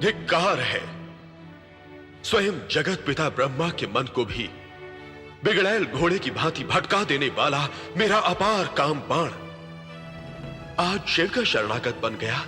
धिक्कार है। स्वयं जगत पिता ब्रह्मा के मन को भी बिगड़ैल घोड़े की भांति भटका देने वाला मेरा अपार काम बाण आज शिव का शरणागत बन गया।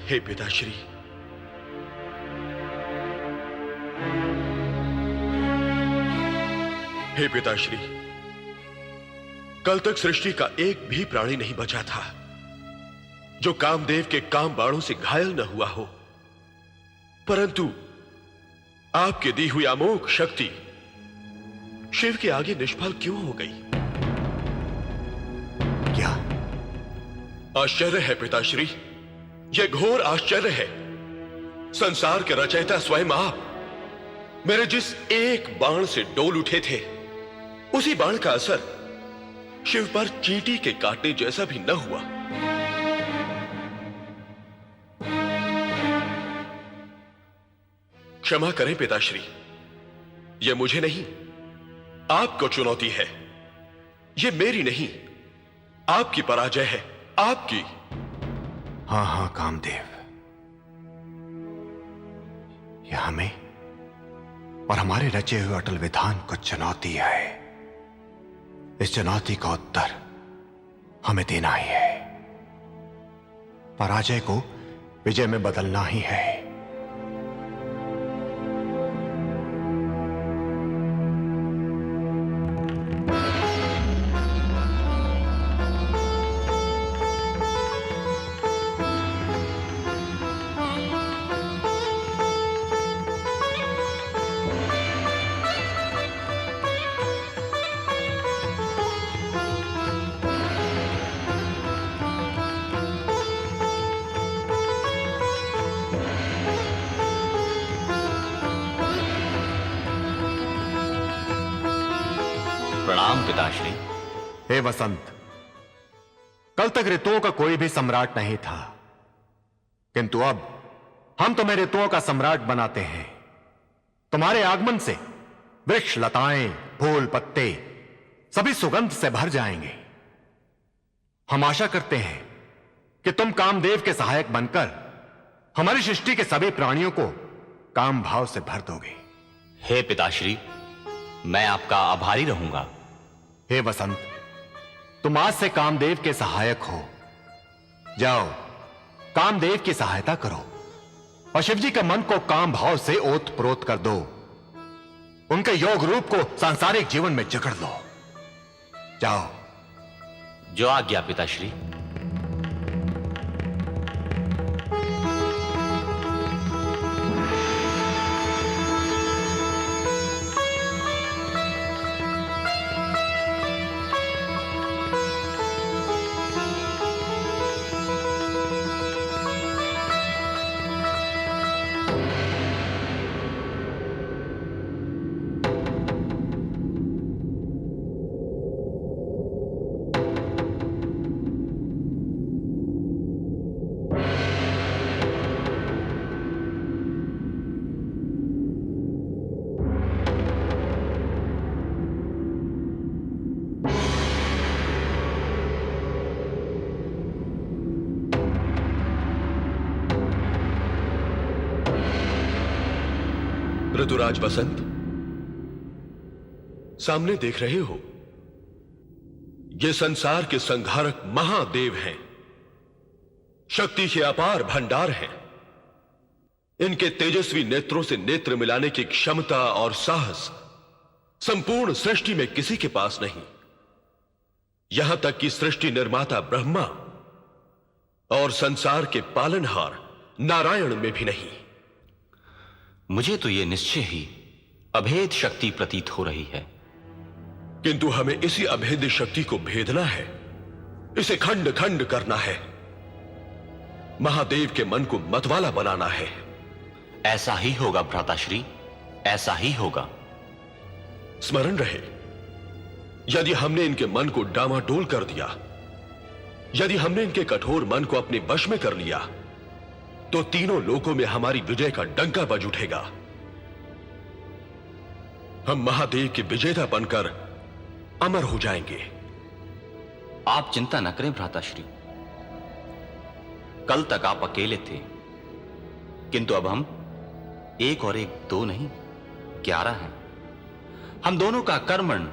हे पिताश्री, हे पिताश्री, कल तक सृष्टि का एक भी प्राणी नहीं बचा था जो कामदेव के काम बाणों से घायल न हुआ हो, परंतु आपके दी हुई अमोघ शक्ति शिव के आगे निष्फल क्यों हो गई? क्या आश्चर्य है पिताश्री, यह घोर आश्चर्य है। संसार के रचयिता स्वयं आप मेरे जिस एक बाण से डोल उठे थे, उसी बाण का असर शिव पर चींटी के काटने जैसा भी न हुआ। क्षमा करें पिताश्री, यह मुझे नहीं आपको चुनौती है। यह मेरी नहीं आपकी पराजय है, आपकी। हाँ हाँ कामदेव, यह हमें और हमारे रचे हुए अटल विधान को चुनौती है। इस चुनौती का उत्तर हमें देना ही है। पराजय को विजय में बदलना ही है। प्रणाम पिताश्री। हे वसंत, कल तक ऋतुओं का कोई भी सम्राट नहीं था, किंतु अब हम तुम्हें ऋतुओं का सम्राट बनाते हैं। तुम्हारे आगमन से वृक्ष, लताएं, फूल, पत्ते सभी सुगंध से भर जाएंगे। हम आशा करते हैं कि तुम कामदेव के सहायक बनकर हमारी सृष्टि के सभी प्राणियों को काम भाव से भर दोगे। हे पिताश्री, मैं आपका आभारी रहूंगा। हे वसंत, तुम आज से कामदेव के सहायक हो। जाओ, कामदेव की सहायता करो और शिवजी के मन को काम भाव से ओत प्रोत कर दो। उनके योग रूप को सांसारिक जीवन में जकड़ लो। जाओ। जो आज्ञा पिताश्री। ऋतुराज बसंत, सामने देख रहे हो, ये संसार के संहारक महादेव हैं, शक्ति के अपार भंडार हैं। इनके तेजस्वी नेत्रों से नेत्र मिलाने की क्षमता और साहस संपूर्ण सृष्टि में किसी के पास नहीं। यहां तक कि सृष्टि निर्माता ब्रह्मा और संसार के पालनहार नारायण में भी नहीं। मुझे तो यह निश्चय ही अभेद शक्ति प्रतीत हो रही है। किंतु हमें इसी अभेद शक्ति को भेदना है, इसे खंड खंड करना है, महादेव के मन को मतवाला बनाना है। ऐसा ही होगा भ्राताश्री, ऐसा ही होगा। स्मरण रहे, यदि हमने इनके मन को डामाडोल कर दिया, यदि हमने इनके कठोर मन को अपने वश में कर लिया, तो तीनों लोकों में हमारी विजय का डंका बज उठेगा। हम महादेव के विजेता बनकर अमर हो जाएंगे। आप चिंता न करें भ्राताश्री। कल तक आप अकेले थे, किंतु अब हम एक और एक दो नहीं 11 हैं। हम दोनों का कर्मण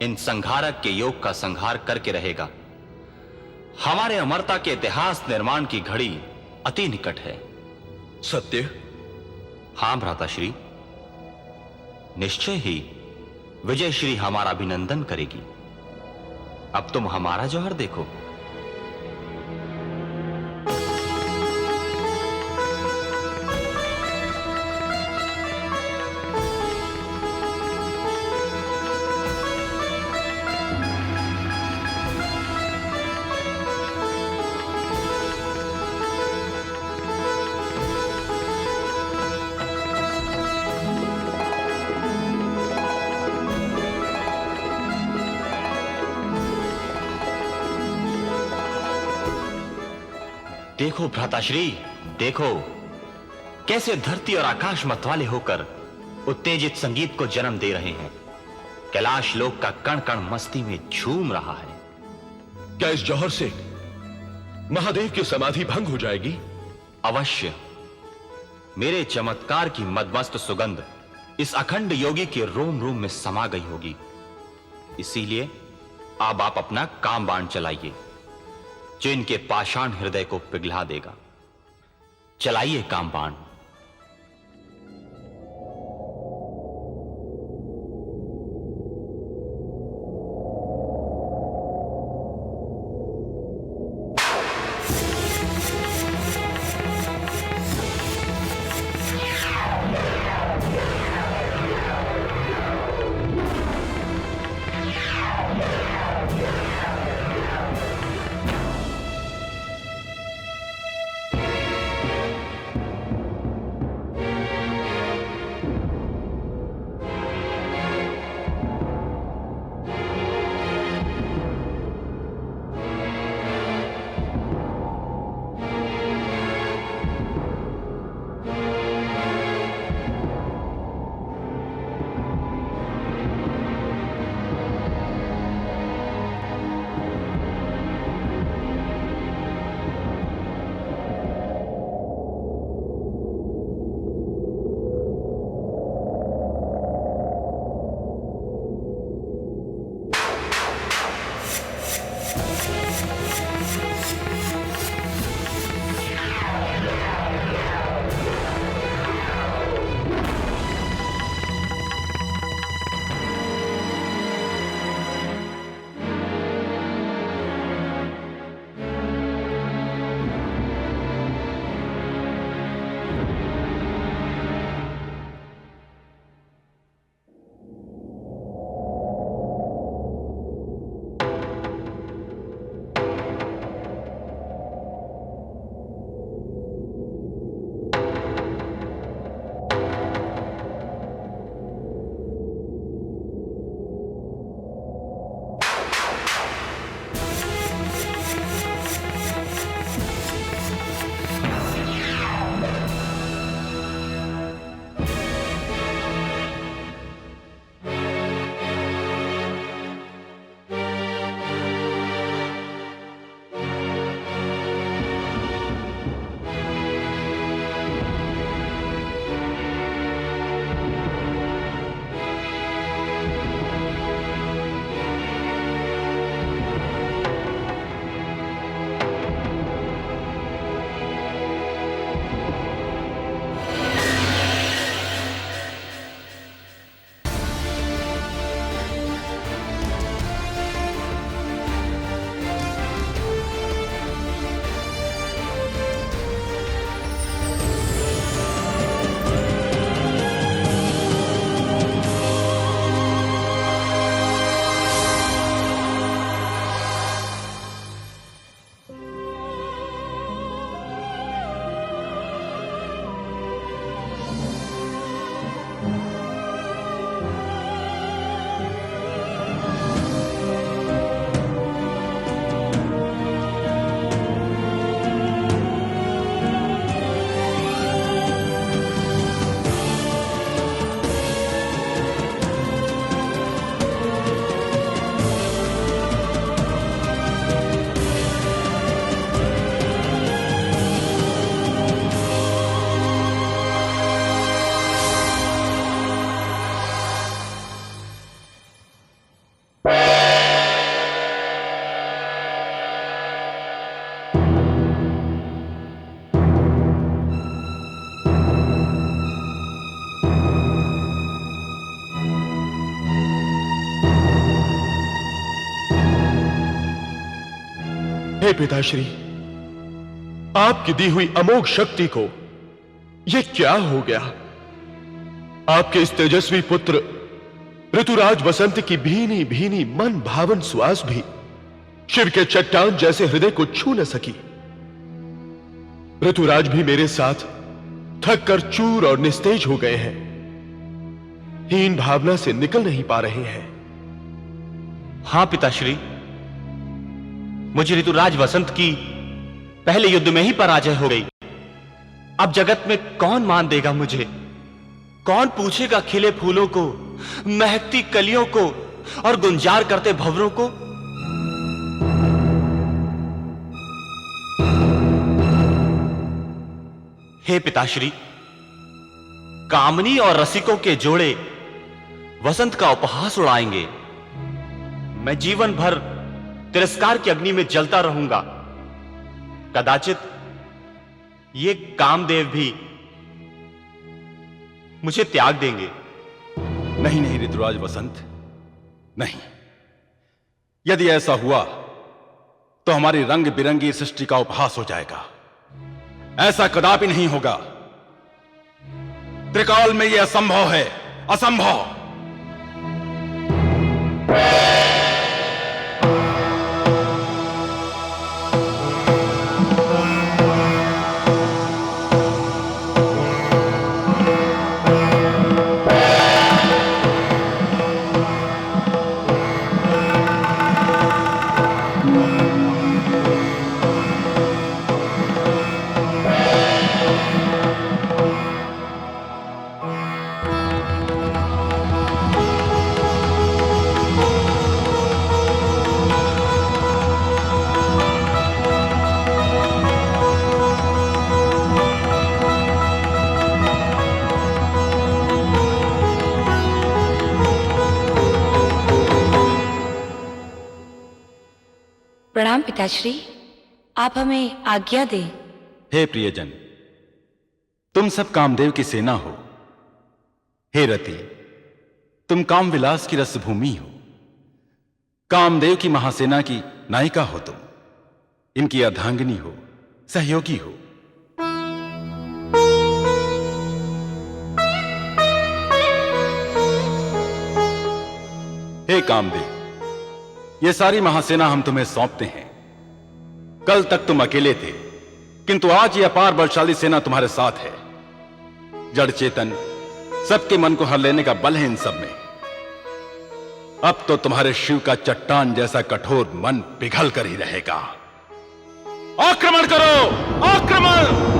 इन संहारक के योग का संहार करके रहेगा। हमारे अमरता के इतिहास निर्माण की घड़ी अति निकट है। सत्य? हां भ्राताश्री, निश्चय ही विजय श्री हमारा अभिनंदन करेगी। अब तुम हमारा जौहर देखो। देखो भ्राताश्री, देखो कैसे धरती और आकाश मतवाले होकर उत्तेजित संगीत को जन्म दे रहे हैं। कैलाश लोक का कण कण मस्ती में झूम रहा है। क्या इस जौहर से महादेव की समाधि भंग हो जाएगी? अवश्य। मेरे चमत्कार की मदमस्त सुगंध इस अखंड योगी के रोम रोम में समा गई होगी। इसीलिए अब आप अपना काम बाण चलाइए, जो इनके पाषाण हृदय को पिघला देगा। चलाइए काम बाण। हे पिताश्री, आपकी दी हुई अमोघ शक्ति को यह क्या हो गया? आपके इस तेजस्वी पुत्र ऋतुराज वसंत की भीनी भीनी मन भावन श्वास भी शिव के चट्टान जैसे हृदय को छू न सकी। ऋतुराज भी मेरे साथ थक कर चूर और निस्तेज हो गए हैं, हीन भावना से निकल नहीं पा रहे हैं। हां पिताश्री, मुझे ऋतुराज वसंत की पहले युद्ध में ही पराजय हो गई। अब जगत में कौन मान देगा मुझे? कौन पूछेगा खिले फूलों को, महकती कलियों को और गुंजार करते भंवरों को? हे पिताश्री, कामनी और रसिकों के जोड़े वसंत का उपहास उड़ाएंगे। मैं जीवन भर तिरस्कार की अग्नि में जलता रहूंगा। कदाचित ये कामदेव भी मुझे त्याग देंगे। नहीं नहीं ऋतुराज वसंत, नहीं। यदि ऐसा हुआ तो हमारी रंग बिरंगी सृष्टि का उपहास हो जाएगा। ऐसा कदापि नहीं होगा। त्रिकाल में यह असंभव है, असंभव। प्रणाम पिताश्री, आप हमें आज्ञा दें। हे प्रियजन, तुम सब कामदेव की सेना हो। हे रति, तुम काम विलास की रसभूमि हो। कामदेव की महासेना की नायिका हो तुम, इनकी अर्धांगिनी हो, सहयोगी हो। हे कामदेव, ये सारी महासेना हम तुम्हें सौंपते हैं। कल तक तुम अकेले थे, किंतु आज ये अपार बलशाली सेना तुम्हारे साथ है। जड़ चेतन सबके मन को हर लेने का बल है इन सब में। अब तो तुम्हारे शिव का चट्टान जैसा कठोर मन पिघल कर ही रहेगा। आक्रमण करो, आक्रमण!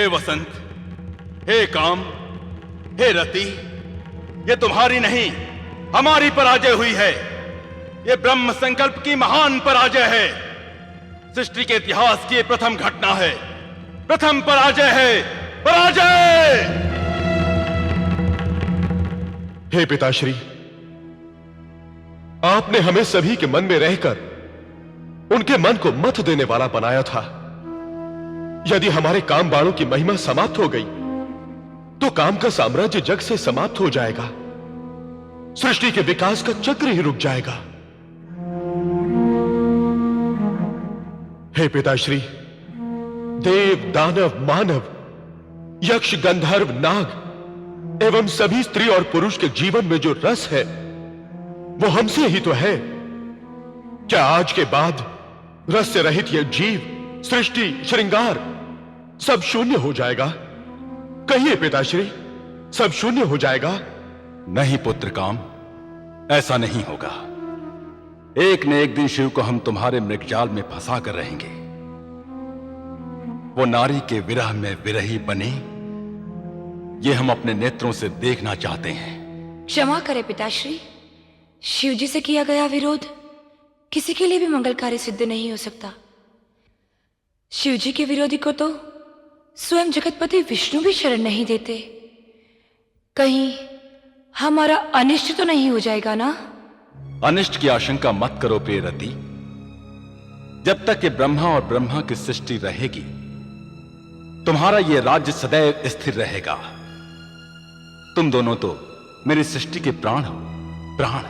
हे वसंत, हे काम, हे रति, ये तुम्हारी नहीं हमारी पराजय हुई है। ये ब्रह्म संकल्प की महान पराजय है। सृष्टि के इतिहास की प्रथम घटना है, प्रथम पराजय है, पराजय। हे पिताश्री, आपने हमें सभी के मन में रहकर उनके मन को मत देने वाला बनाया था। यदि हमारे काम बाणों की महिमा समाप्त हो गई तो काम का साम्राज्य जग से समाप्त हो जाएगा, सृष्टि के विकास का चक्र ही रुक जाएगा। हे पिताश्री, देव, दानव, मानव, यक्ष, गंधर्व, नाग एवं सभी स्त्री और पुरुष के जीवन में जो रस है वो हमसे ही तो है। क्या आज के बाद रस से रहित यह जीव, सृष्टि, श्रृंगार सब शून्य हो जाएगा? कहिए पिताश्री, सब शून्य हो जाएगा? नहीं पुत्र काम, ऐसा नहीं होगा। एक न एक दिन शिव को हम तुम्हारे मृगजाल में फंसा कर रहेंगे। वो नारी के विरह में विरही बने, ये हम अपने नेत्रों से देखना चाहते हैं। क्षमा करें पिताश्री, शिव जी से किया गया विरोध किसी के लिए भी मंगलकारी सिद्ध नहीं हो सकता। शिव जी के विरोधी को तो स्वयं जगतपति विष्णु भी शरण नहीं देते। कहीं हमारा अनिष्ट तो नहीं हो जाएगा ना? अनिष्ट की आशंका मत करो प्रिय रति। जब तक ये ब्रह्मा और ब्रह्मा की सृष्टि रहेगी, तुम्हारा ये राज्य सदैव स्थिर रहेगा। तुम दोनों तो मेरी सृष्टि के प्राण हो, प्राण।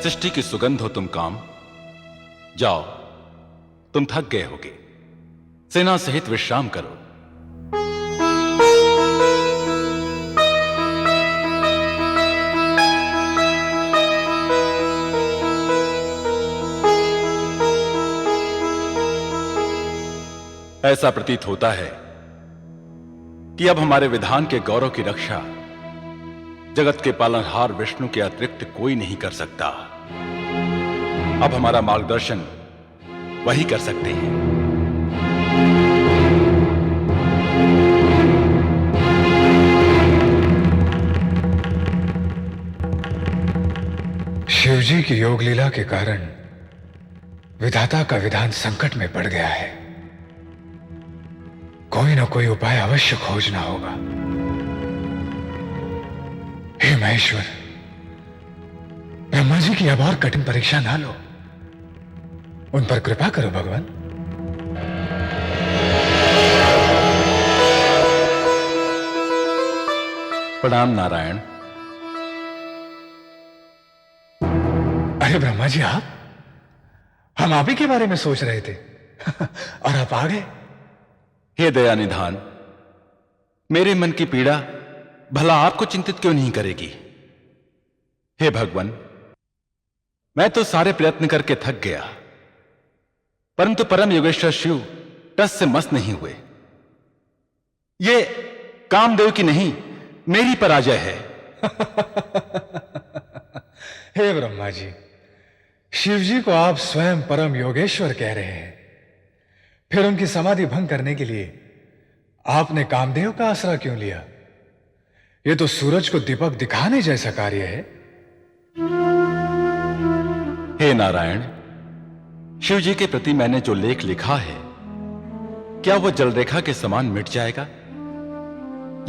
सृष्टि की सुगंध हो तुम काम। जाओ, तुम थक गए होगे, सेना सहित विश्राम करो। ऐसा प्रतीत होता है कि अब हमारे विधान के गौरव की रक्षा जगत के पालनहार विष्णु के अतिरिक्त कोई नहीं कर सकता। अब हमारा मार्गदर्शन वही कर सकते हैं। शिवजी की योग लीला के कारण विधाता का विधान संकट में पड़ गया है। कोई ना कोई उपाय अवश्य खोजना होगा। हे महेश्वर, ब्रह्मा जी की अब और कठिन परीक्षा ना लो, उन पर कृपा करो भगवान। प्रणाम नारायण। अरे ब्रह्मा जी, आप? हम आप ही के बारे में सोच रहे थे और आप आ गए। हे दया निधान, मेरे मन की पीड़ा भला आपको चिंतित क्यों नहीं करेगी? हे भगवान, मैं तो सारे प्रयत्न करके थक गया, परंतु परम योगेश्वर शिव टस से मस नहीं हुए। ये कामदेव की नहीं, मेरी पराजय है। हे ब्रह्मा जी, शिव जी को आप स्वयं परम योगेश्वर कह रहे हैं, फिर उनकी समाधि भंग करने के लिए आपने कामदेव का आसरा क्यों लिया? यह तो सूरज को दीपक दिखाने जैसा कार्य है। हे नारायण, शिव जी के प्रति मैंने जो लेख लिखा है, क्या वह जलरेखा के समान मिट जाएगा?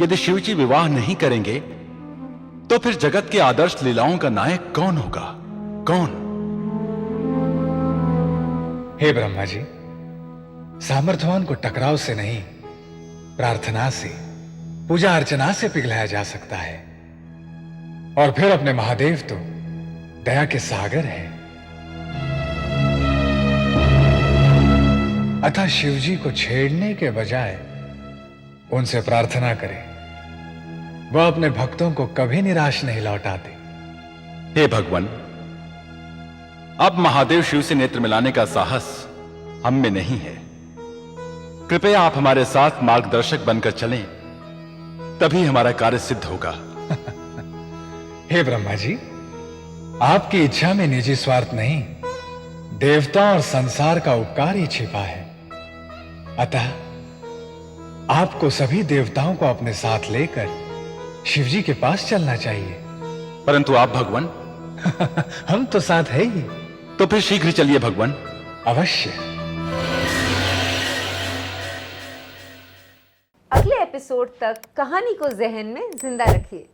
यदि शिव जी विवाह नहीं करेंगे तो फिर जगत के आदर्श लीलाओं का नायक कौन होगा? कौन? हे ब्रह्मा जी, सामर्थ्यवान को टकराव से नहीं, प्रार्थना से, पूजा अर्चना से पिघलाया जा सकता है। और फिर अपने महादेव तो दया के सागर हैं। अतः शिव जी को छेड़ने के बजाय उनसे प्रार्थना करें, वह अपने भक्तों को कभी निराश नहीं लौटाते। हे भगवान, अब महादेव शिव से नेत्र मिलाने का साहस हम में नहीं है। कृपया आप हमारे साथ मार्गदर्शक बनकर चलें, तभी हमारा कार्य सिद्ध होगा। हे ब्रह्मा जी, आपकी इच्छा में निजी स्वार्थ नहीं, देवता और संसार का उपकार ही छिपा है। अतः आपको सभी देवताओं को अपने साथ लेकर शिवजी के पास चलना चाहिए। परंतु आप भगवान, हम तो साथ है ही। तो फिर शीघ्र चलिए भगवान। अवश्य। अगले एपिसोड तक कहानी को जहन में जिंदा रखिए।